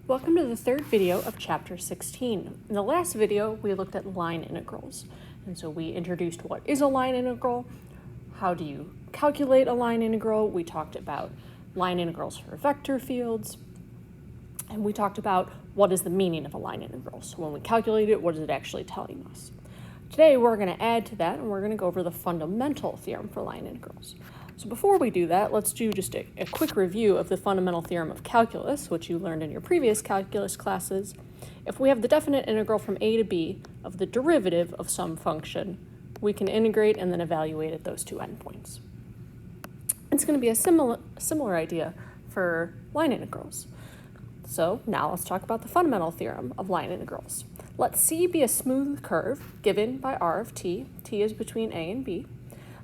Welcome to the third video of chapter 16. In the last video, we looked at line integrals. And so we introduced what is a line integral, how do you calculate a line integral, we talked about line integrals for vector fields, and we talked about what is the meaning of a line integral. So when we calculate it, what is it actually telling us? Today, we're going to add to that, and we're going to go over the fundamental theorem for line integrals. So before we do that, let's do just a quick review of the fundamental theorem of calculus, which you learned in your previous calculus classes. If we have the definite integral from a to b of the derivative of some function, we can integrate and then evaluate at those two endpoints. It's going to be a similar idea for line integrals. So now let's talk about the fundamental theorem of line integrals. Let C be a smooth curve given by r of t. T is between a and b.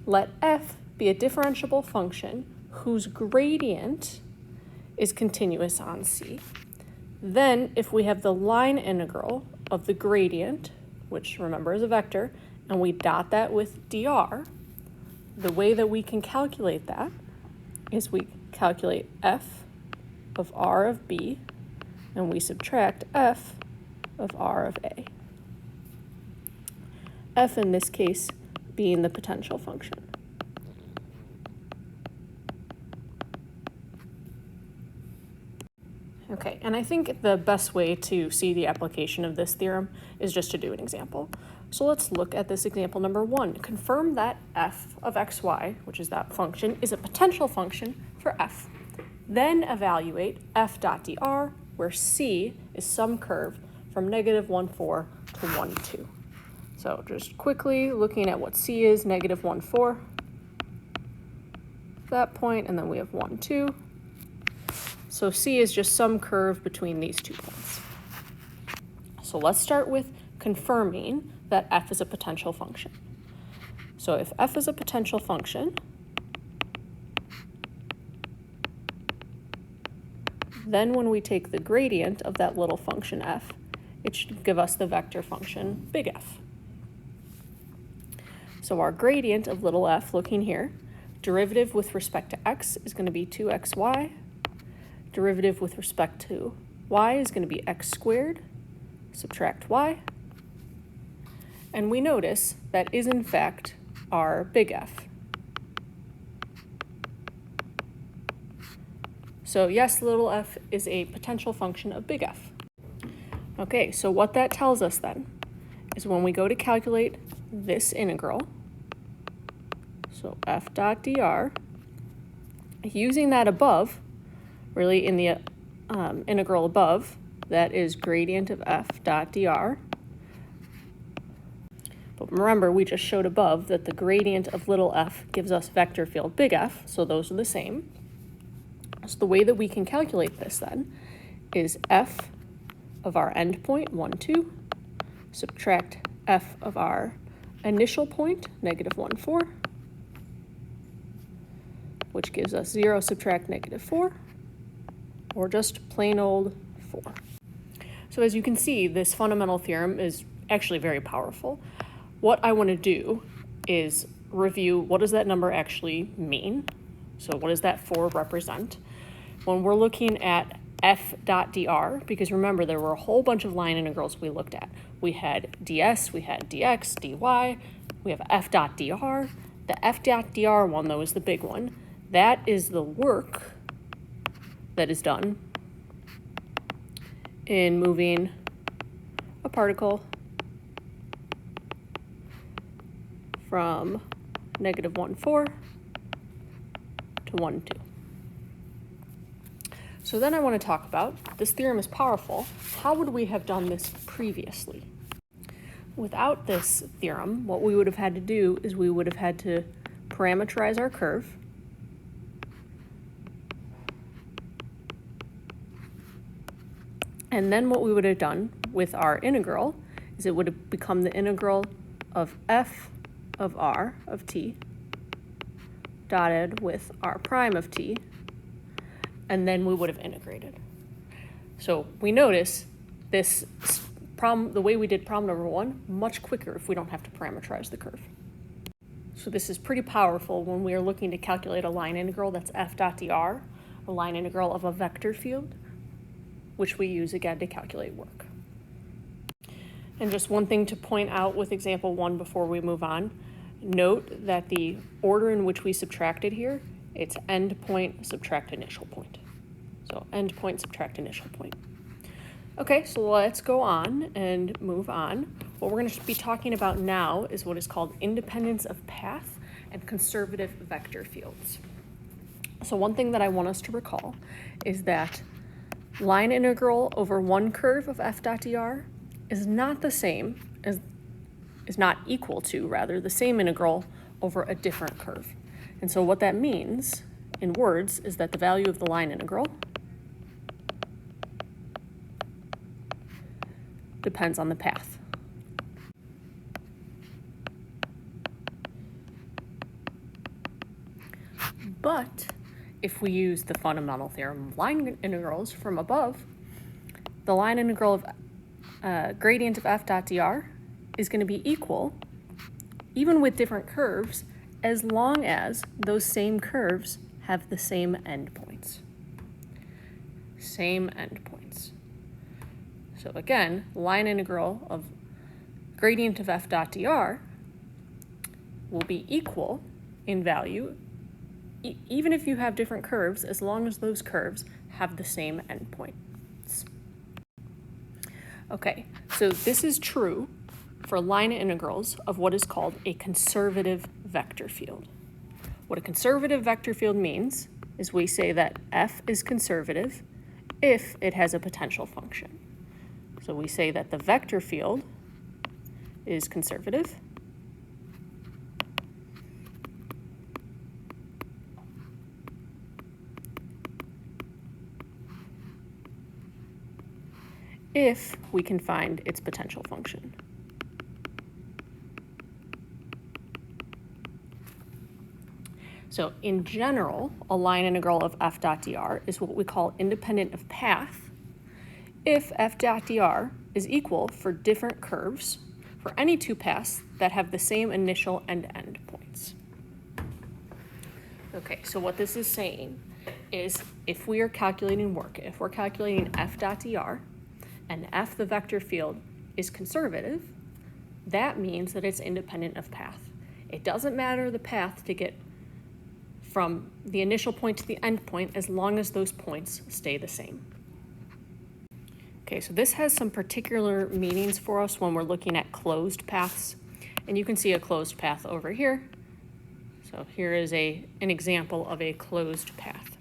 Let f be a differentiable function whose gradient is continuous on C. Then, if we have the line integral of the gradient, which remember is a vector, and we dot that with dr, the way that we can calculate that is we calculate f of r of b, and we subtract f of r of a. F in this case being the potential function. Okay, and I think the best way to see the application of this theorem is just to do an example. So let's look at this example number 1. Confirm that f of xy, which is that function, is a potential function for f. Then evaluate f dot dr, where c is some curve from negative 1, 4 to 1, 2. So just quickly looking at what c is, negative 1, 4, that point, and then we have 1, 2. So C is just some curve between these 2 points. So let's start with confirming that f is a potential function. So if f is a potential function, then when we take the gradient of that little function f, it should give us the vector function big F. So our gradient of little f, looking here, derivative with respect to x is going to be 2xy. Derivative with respect to y is going to be x squared, subtract y, and we notice that is in fact our big F. So yes, little f is a potential function of big F. Okay, so what that tells us then is when we go to calculate this integral, so f dot dr, using that above, really in the integral above, that is gradient of f dot dr. But remember, we just showed above that the gradient of little f gives us vector field big F, so those are the same. So the way that we can calculate this then is f of our endpoint, 1, 2, subtract f of our initial point, negative 1, 4, which gives us 0, subtract negative 4, or just plain old 4. So as you can see, this fundamental theorem is actually very powerful. What I want to do is review what does that number actually mean. So what does that 4 represent? When we're looking at f dot dr, because remember there were a whole bunch of line integrals we looked at. We had ds, we had dx, dy, we have f dot dr. The f dot dr one, though, is the big one. That is the work that is done in moving a particle from negative 1, 4 to 1, 2. So then I want to talk about, this theorem is powerful, how would we have done this previously? Without this theorem, what we would have had to do is we would have had to parameterize our curve, and then what we would have done with our integral is it would have become the integral of f of r of t dotted with r prime of t, and then we would have integrated. So we notice this problem, the way we did problem number 1, much quicker if we don't have to parameterize the curve. So this is pretty powerful when we are looking to calculate a line integral that's f dot dr, a line integral of a vector field. which we use again to calculate work. And just one thing to point out with example 1 before we move on, note that the order in which we subtracted here, it's end point, subtract initial point. So end point, subtract initial point. Okay, so let's go on and move on. What we're going to be talking about now is what is called independence of path and conservative vector fields. So one thing that I want us to recall is that line integral over one curve of f dot dr is not the same as, is not equal to, rather, the same integral over a different curve. And so what that means in words is that the value of the line integral depends on the path. But if we use the fundamental theorem of line integrals from above, the line integral of gradient of f dot dr is going to be equal, even with different curves, as long as those same curves have the same endpoints. Same endpoints. So again, line integral of gradient of f dot dr will be equal in value, even if you have different curves, as long as those curves have the same endpoints. Okay, so this is true for line integrals of what is called a conservative vector field. What a conservative vector field means is we say that f is conservative if it has a potential function. So we say that the vector field is conservative if we can find its potential function. So in general, a line integral of f dot dr is what we call independent of path if f dot dr is equal for different curves for any two paths that have the same initial and end points. Okay, so what this is saying is if we are calculating work, if we're calculating f dot dr, and f, the vector field, is conservative, that means that it's independent of path. It doesn't matter the path to get from the initial point to the end point as long as those points stay the same. Okay, so this has some particular meanings for us when we're looking at closed paths. And you can see a closed path over here. So here is an example of a closed path.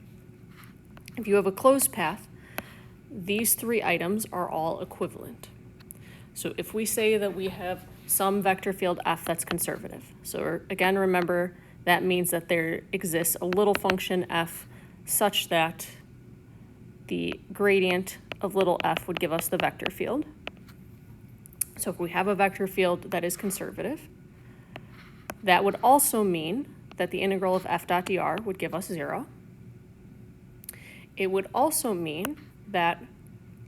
If you have a closed path, these three items are all equivalent. So if we say that we have some vector field f that's conservative, so again, remember that means that there exists a little function f such that the gradient of little f would give us the vector field. So if we have a vector field that is conservative, that would also mean that the integral of f dot dr would give us 0. It would also mean that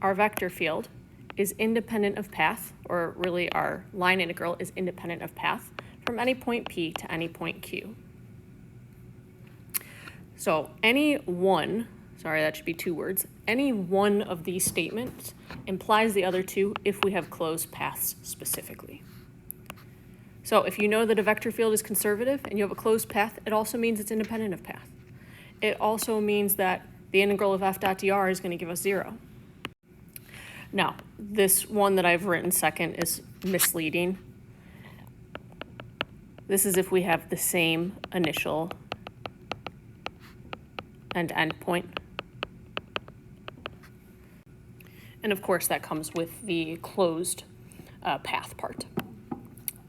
our vector field is independent of path, or really our line integral is independent of path from any point P to any point Q. So any one, sorry, that should be two words, any one of these statements implies the other two if we have closed paths specifically. So if you know that a vector field is conservative and you have a closed path, it also means it's independent of path. It also means that the integral of f dot dr is going to give us 0. Now, this one that I've written second is misleading. This is if we have the same initial and end point. And of course, that comes with the closed path part.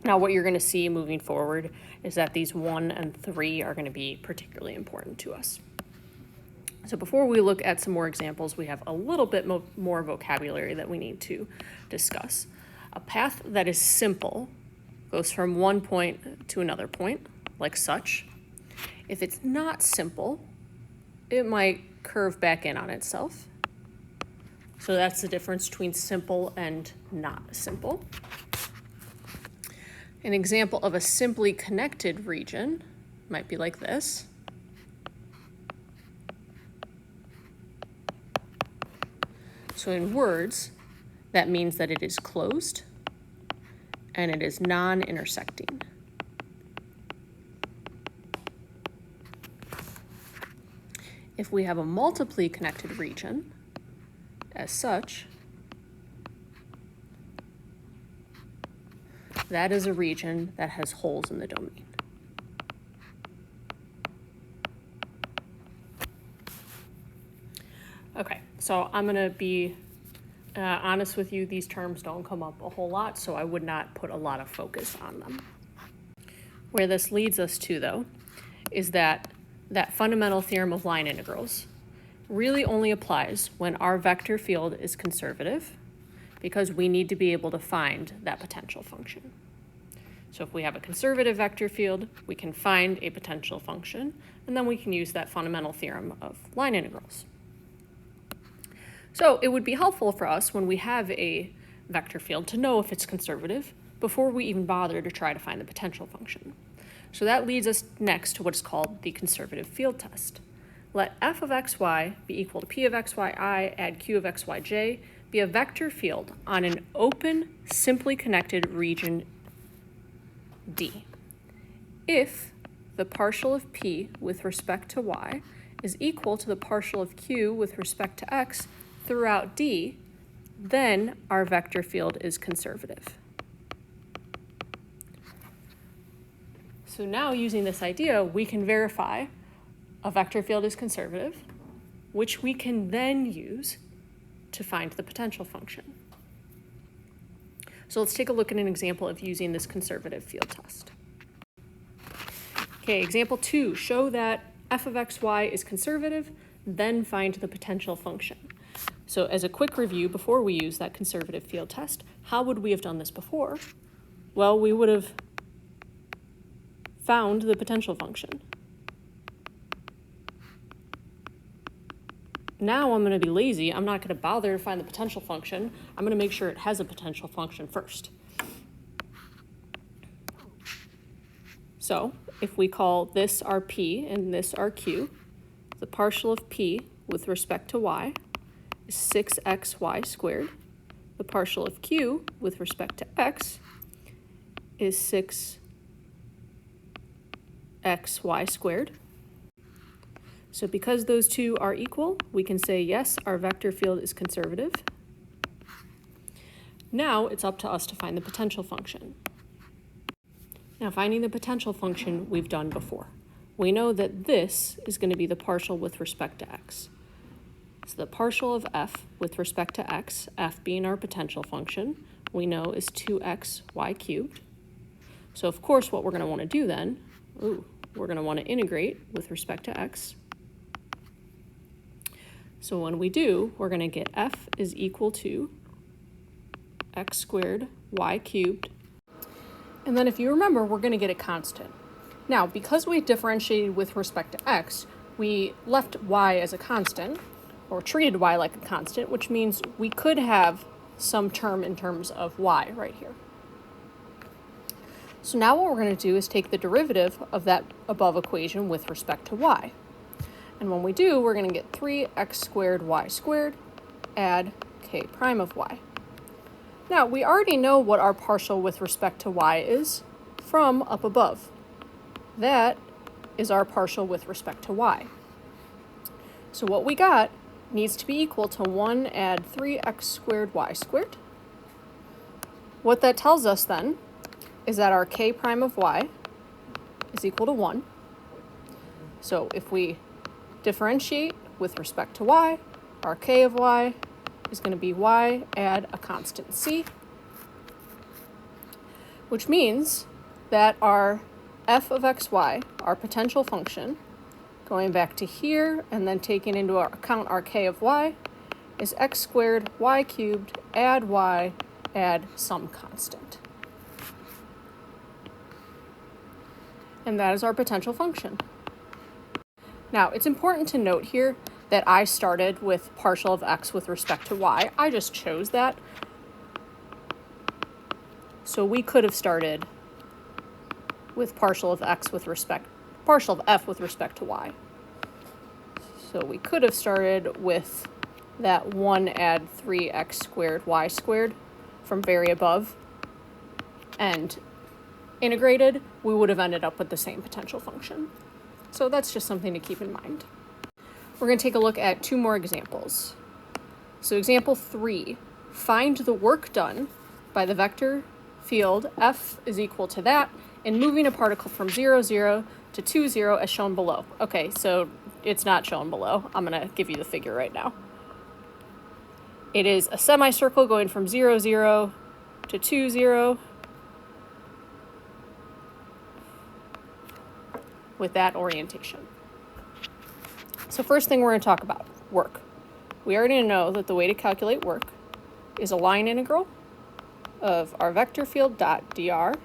Now, what you're going to see moving forward is that these 1 and 3 are going to be particularly important to us. So before we look at some more examples, we have a little bit more vocabulary that we need to discuss. A path that is simple goes from one point to another point, like such. If it's not simple, it might curve back in on itself. So that's the difference between simple and not simple. An example of a simply connected region might be like this. So So in words, that means that it is closed and it is non-intersecting. If we have a multiply connected region, as such, that is a region that has holes in the domain. Okay, so I'm going to be honest with you, these terms don't come up a whole lot, so I would not put a lot of focus on them. Where this leads us to, though, is that fundamental theorem of line integrals really only applies when our vector field is conservative, because we need to be able to find that potential function. So if we have a conservative vector field, we can find a potential function, and then we can use that fundamental theorem of line integrals. So it would be helpful for us when we have a vector field to know if it's conservative before we even bother to try to find the potential function. So that leads us next to what's called the conservative field test. Let f of xy be equal to p of xyi add q of xyj be a vector field on an open, simply connected region D. If the partial of p with respect to y is equal to the partial of q with respect to x throughout D, then our vector field is conservative. So now, using this idea, we can verify a vector field is conservative, which we can then use to find the potential function. So let's take a look at an example of using this conservative field test. Okay, example 2, show that f of xy is conservative, then find the potential function. So as a quick review, before we use that conservative field test, how would we have done this before? Well, we would have found the potential function. Now I'm going to be lazy. I'm not going to bother to find the potential function. I'm going to make sure it has a potential function first. So if we call this our p and this our q, the partial of p with respect to y is 6xy squared. The partial of q with respect to x is 6xy squared. So because those two are equal, we can say yes, our vector field is conservative. Now it's up to us to find the potential function. Now, finding the potential function we've done before. We know that this is going to be the partial with respect to x. So the partial of f with respect to x, f being our potential function, we know is 2xy cubed. So of course what we're going to want to do then, we're going to want to integrate with respect to x. So when we do, we're going to get f is equal to x squared y cubed. And then if you remember, we're going to get a constant. Now, because we differentiated with respect to x, we left y as a constant, or treated y like a constant, which means we could have some term in terms of y right here. So now what we're going to do is take the derivative of that above equation with respect to y. And when we do, we're going to get 3x squared y squared add k prime of y. Now, we already know what our partial with respect to y is from up above. That is our partial with respect to y. So what we got needs to be equal to 1 add 3x squared y squared. What that tells us then is that our k prime of y is equal to 1. So if we differentiate with respect to y, our k of y is going to be y add a constant c, which means that our f of xy, our potential function, going back to here and then taking into account our k of y, is x squared y cubed add y add some constant. And that is our potential function. Now, it's important to note here that I started with partial of x with respect to y. I just chose that. So we could have started with partial of f with respect to y. So we could have started with that 1 add 3x squared y squared from very above and integrated, we would have ended up with the same potential function. So that's just something to keep in mind. We're going to take a look at 2 more examples. So example 3, find the work done by the vector field f is equal to that in moving a particle from 0, 0 to 2, 0 as shown below. Okay, so it's not shown below. I'm going to give you the figure right now. It is a semicircle going from 0, 0 to 2, 0 with that orientation. So first thing we're going to talk about, work. We already know that the way to calculate work is a line integral of our vector field dot dr.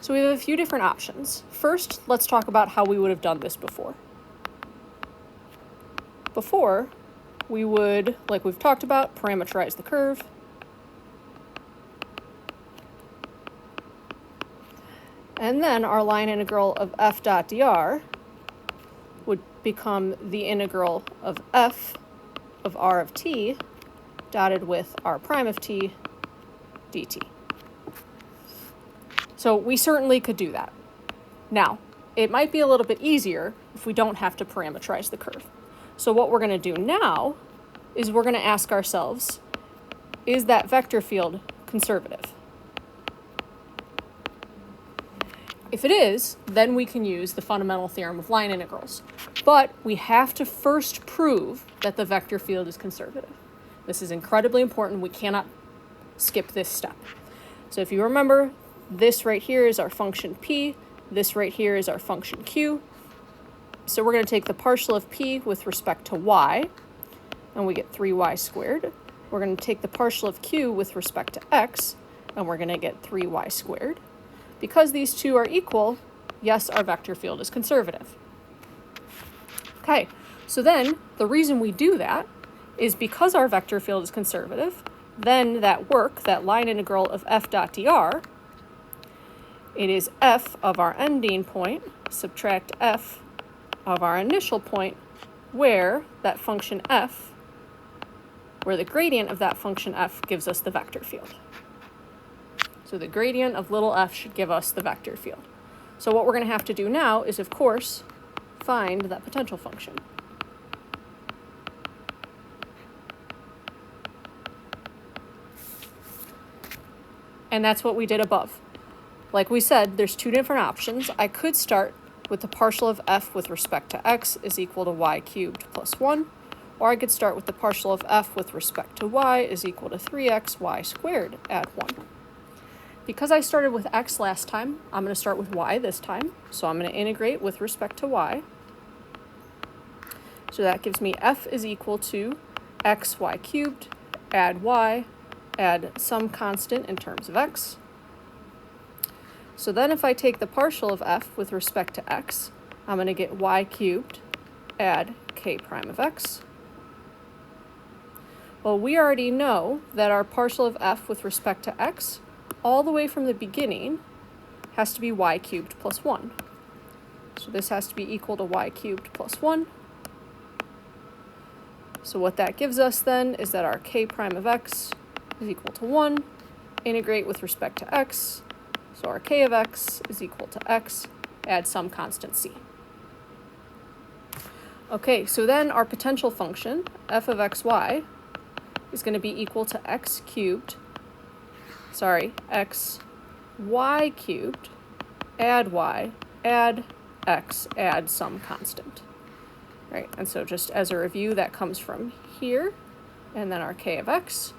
So we have a few different options. First, let's talk about how we would have done this before. Before, we would, like we've talked about, parameterize the curve. And then our line integral of f dot dr would become the integral of f of r of t dotted with r prime of t dt. So we certainly could do that. Now, it might be a little bit easier if we don't have to parameterize the curve. So what we're going to do now is we're going to ask ourselves, is that vector field conservative? If it is, then we can use the fundamental theorem of line integrals. But we have to first prove that the vector field is conservative. This is incredibly important. We cannot skip this step. So if you remember, this right here is our function p, this right here is our function q. So we're going to take the partial of p with respect to y, and we get 3y squared. We're going to take the partial of q with respect to x, and we're going to get 3y squared. Because these two are equal, yes, our vector field is conservative. Okay, so then the reason we do that is because our vector field is conservative, then that work, that line integral of f dot dr, it is f of our ending point, subtract f of our initial point, where that function f, where the gradient of that function f gives us the vector field. So the gradient of little f should give us the vector field. So what we're going to have to do now is, of course, find that potential function. And that's what we did above. Like we said, there's 2 different options. I could start with the partial of f with respect to x is equal to y cubed plus 1, or I could start with the partial of f with respect to y is equal to 3x y squared add 1. Because I started with x last time, I'm going to start with y this time. So I'm going to integrate with respect to y. So that gives me f is equal to xy cubed, add y, add some constant in terms of x. So then if I take the partial of f with respect to x, I'm going to get y cubed, add k prime of x. Well, we already know that our partial of f with respect to x all the way from the beginning has to be y cubed plus 1. So this has to be equal to y cubed plus 1. So what that gives us then is that our k prime of x is equal to 1. Integrate with respect to x. So our k of x is equal to x. Add some constant c. Okay, so then our potential function, f of xy, is going to be equal to x y cubed, add y, add x, add some constant. Right, and so just as a review, that comes from here, and then our k of x.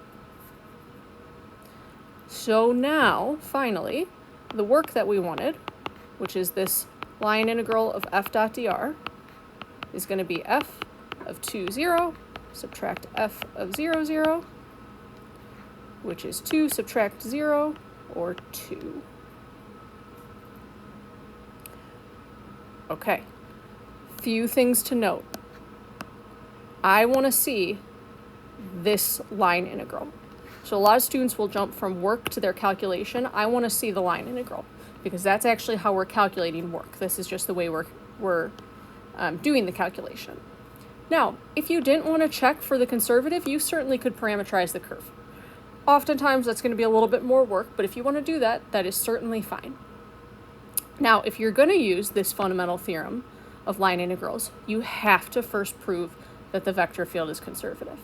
So now, finally, the work that we wanted, which is this line integral of f dot dr, is going to be f of 2, 0, subtract f of 0, 0, which is 2 subtract 0, or 2. Okay, few things to note. I want to see this line integral. So a lot of students will jump from work to their calculation. I want to see the line integral because that's actually how we're calculating work. This is just the way we're doing the calculation. Now, if you didn't want to check for the conservative, you certainly could parameterize the curve. Oftentimes that's going to be a little bit more work, but if you want to do that, that is certainly fine. Now, if you're going to use this fundamental theorem of line integrals, you have to first prove that the vector field is conservative.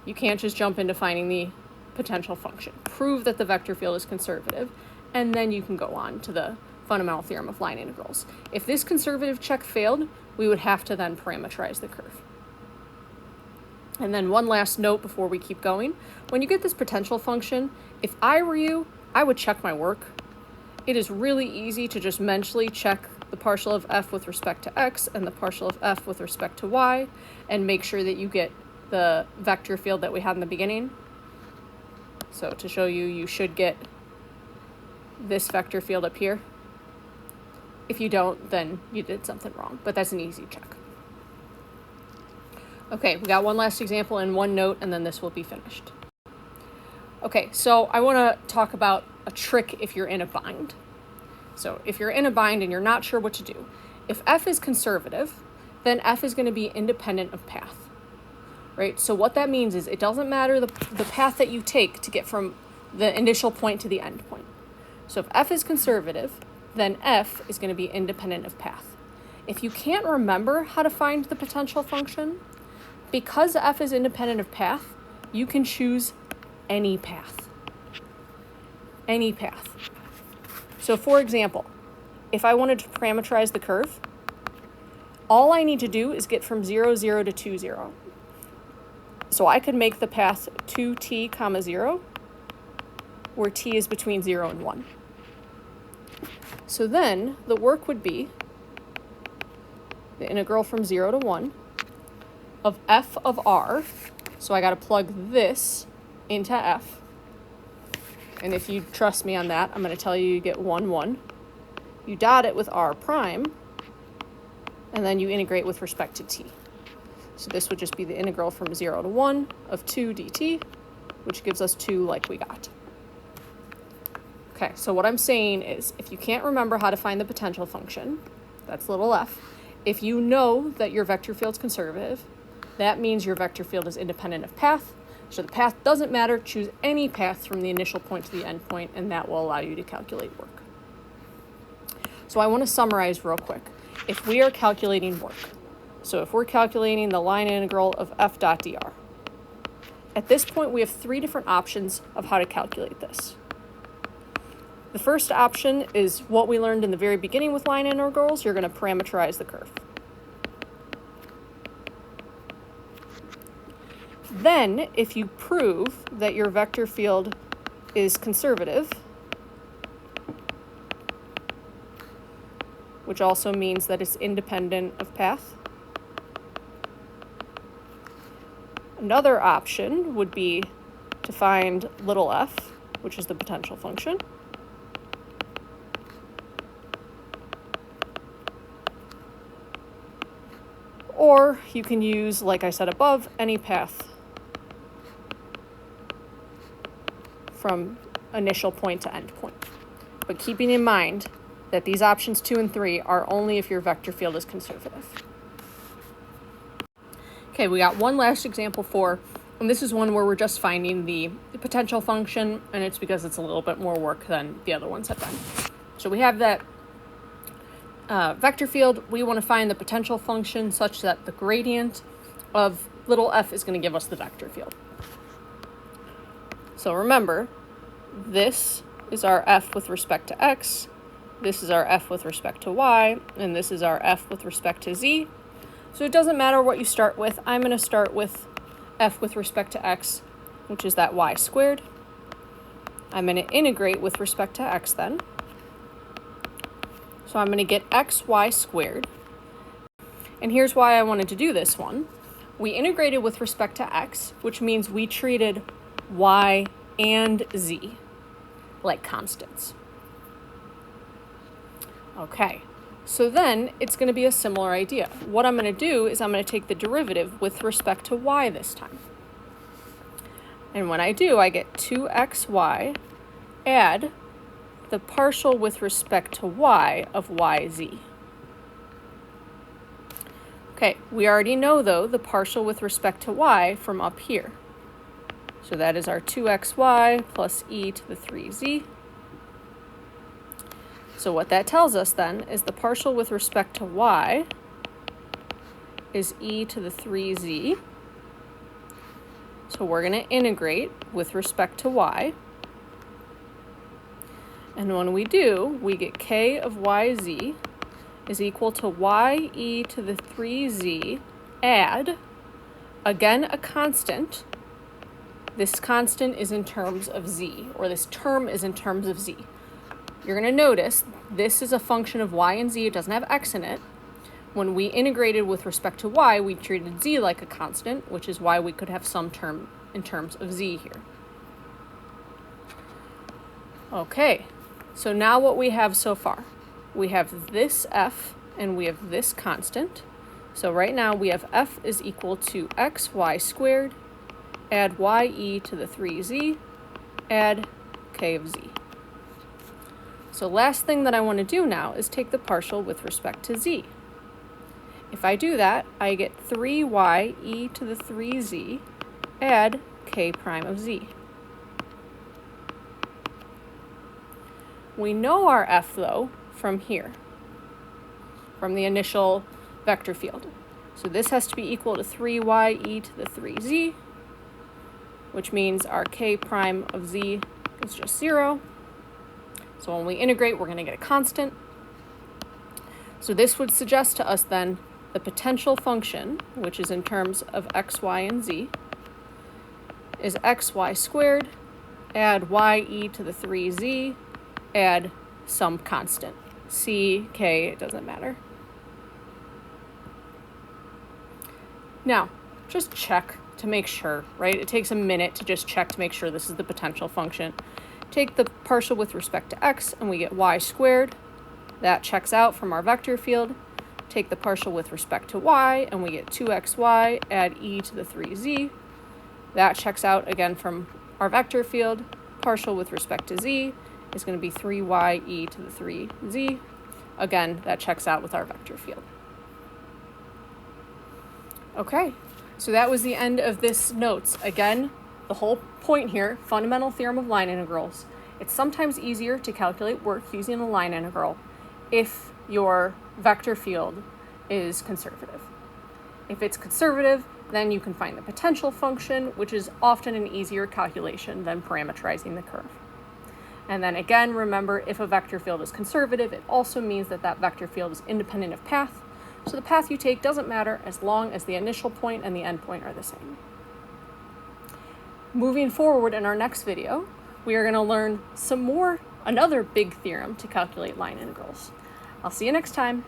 You can't just jump into finding the potential function. Prove that the vector field is conservative, and then you can go on to the fundamental theorem of line integrals. If this conservative check failed, we would have to then parameterize the curve. And then one last note before we keep going. When you get this potential function, if I were you, I would check my work. It is really easy to just mentally check the partial of f with respect to x and the partial of f with respect to y, and make sure that you get the vector field that we had in the beginning. So to show you, you should get this vector field up here. If you don't, then you did something wrong, but that's an easy check. Okay, we got one last example and one note, and then this will be finished. Okay, so I want to talk about a trick if you're in a bind. So if you're in a bind and you're not sure what to do, if f is conservative, then f is going to be independent of path, right? So what that means is it doesn't matter the path that you take to get from the initial point to the end point. So if f is conservative, then f is going to be independent of path. If you can't remember how to find the potential function, because f is independent of path, you can choose any path. Any path. So for example, if I wanted to parameterize the curve, all I need to do is get from 0, 0 to 2, 0. So I could make the path 2t, 0, where t is between 0 and 1. So then the work would be the integral from 0 to 1 of f of r. So I got to plug this into f. And if you trust me on that, I'm going to tell you get 1, 1. You dot it with r prime, and then you integrate with respect to t. So this would just be the integral from 0 to 1 of 2 dt, which gives us 2 like we got. Okay, so what I'm saying is if you can't remember how to find the potential function, that's little f, if you know that your vector field's conservative, that means your vector field is independent of path. So the path doesn't matter. Choose any path from the initial point to the end point, and that will allow you to calculate work. So I want to summarize real quick. If we are calculating work, so if we're calculating the line integral of f dot dr, at this point we have 3 different options of how to calculate this. The first option is what we learned in the very beginning with line integrals. You're going to parameterize the curve. Then, if you prove that your vector field is conservative, which also means that it's independent of path, another option would be to find little f, which is the potential function. Or you can use, like I said above, any path from initial point to end point. But keeping in mind that these options 2 and 3 are only if your vector field is conservative. Okay, we got one last example 4, and this is one where we're just finding the potential function, and it's because it's a little bit more work than the other ones have been. So we have that vector field. We want to find the potential function such that the gradient of little f is going to give us the vector field. So remember, this is our f with respect to x, this is our f with respect to y, and this is our f with respect to z. So it doesn't matter what you start with. I'm going to start with f with respect to x, which is that y squared. I'm going to integrate with respect to x then. So I'm going to get xy squared. And here's why I wanted to do this one. We integrated with respect to x, which means we treated y and z like constants. Okay, so then it's going to be a similar idea. What I'm going to do is I'm going to take the derivative with respect to y this time. And when I do, I get 2xy, add the partial with respect to y of yz. Okay, we already know, though, the partial with respect to y from up here. So that is our 2xy plus e to the 3z. So what that tells us then is the partial with respect to y is e to the 3z. So we're going to integrate with respect to y. And when we do, we get k of yz is equal to y e to the 3z add, again, a constant. This constant is in terms of z, or this term is in terms of z. You're going to notice this is a function of y and z. It doesn't have x in it. When we integrated with respect to y, we treated z like a constant, which is why we could have some term in terms of z here. Okay, so now what we have so far, we have this f and we have this constant. So right now we have f is equal to xy squared, add ye to the 3z, add k of z. So last thing that I want to do now is take the partial with respect to z. If I do that, I get 3y e to the 3z, add k prime of z. We know our f, though, from here, from the initial vector field. So this has to be equal to 3y e to the 3z, which means our k prime of z is just 0. So when we integrate, we're going to get a constant. So this would suggest to us then the potential function, which is in terms of x, y, and z, is xy squared, add ye to the 3z, add some constant. C, k, it doesn't matter. Now, just check to make sure, right? It takes a minute to just check to make sure this is the potential function. Take the partial with respect to x, and we get y squared. That checks out from our vector field. Take the partial with respect to y, and we get 2xy, add e to the 3z. That checks out again from our vector field. Partial with respect to z is going to be 3y e to the 3z. Again, that checks out with our vector field. Okay, so that was the end of this notes. Again, the whole point here, fundamental theorem of line integrals. It's sometimes easier to calculate work using a line integral if your vector field is conservative. If it's conservative, then you can find the potential function, which is often an easier calculation than parameterizing the curve. And then again, remember, if a vector field is conservative, it also means that that vector field is independent of path. So the path you take doesn't matter as long as the initial point and the end point are the same. Moving forward in our next video, we are going to learn another big theorem to calculate line integrals. I'll see you next time.